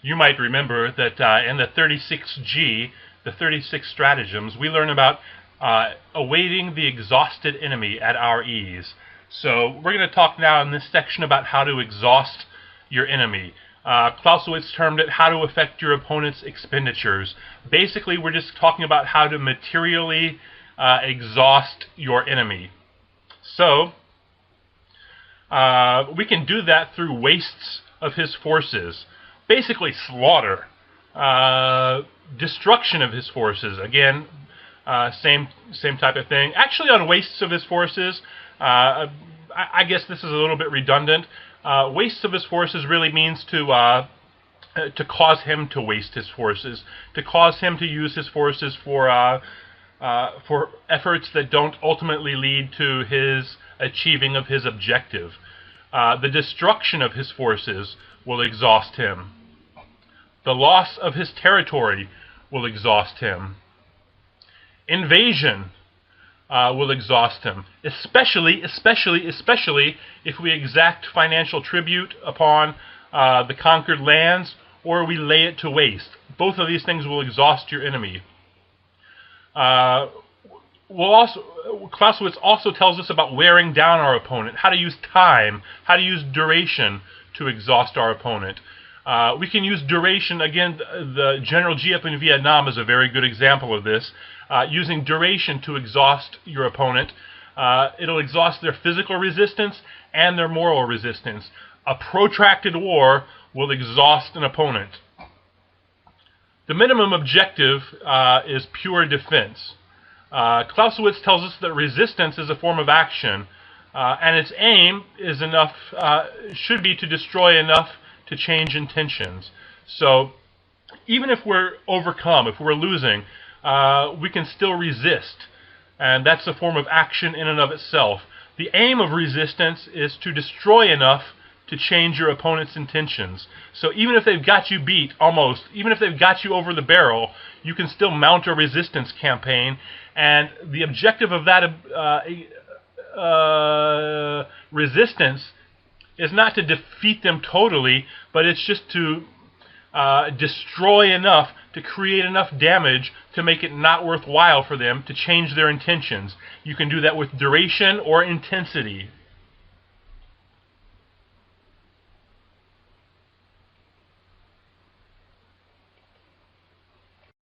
You might remember that in the 36G, the 36 stratagems, we learn about awaiting the exhausted enemy at our ease. So we're going to talk now in this section about how to exhaust your enemy. Clausewitz termed it how to affect your opponent's expenditures. Basically, we're just talking about how to materially exhaust your enemy. So we can do that through wastes of his forces. Basically slaughter, destruction of his forces. Again, same type of thing. Actually, on wastes of his forces, I guess this is a little bit redundant. Wastes of his forces really means to cause him to waste his forces, to cause him to use his forces for efforts that don't ultimately lead to his achieving of his objective. The destruction of his forces will exhaust him. The loss of his territory will exhaust him. Invasion will exhaust him, especially if we exact financial tribute upon the conquered lands, or we lay it to waste. Both of these things will exhaust your enemy. Clausewitz also tells us about wearing down our opponent, how to use time, how to use duration to exhaust our opponent. We can use duration. Again, the General Giap in Vietnam is a very good example of this. Using duration to exhaust your opponent, it'll exhaust their physical resistance and their moral resistance. A protracted war will exhaust an opponent. The minimum objective is pure defense. Clausewitz tells us that resistance is a form of action, and its aim is should be to destroy enough to change intentions. So even if we're overcome, if we're losing, we can still resist, and that's a form of action in and of itself. The aim of resistance is to destroy enough to change your opponent's intentions. So even if they've got you beat, even if they've got you over the barrel, you can still mount a resistance campaign, and the objective of that resistance is not to defeat them totally, but it's just to destroy enough, to create enough damage to make it not worthwhile for them to change their intentions. You can do that with duration or intensity.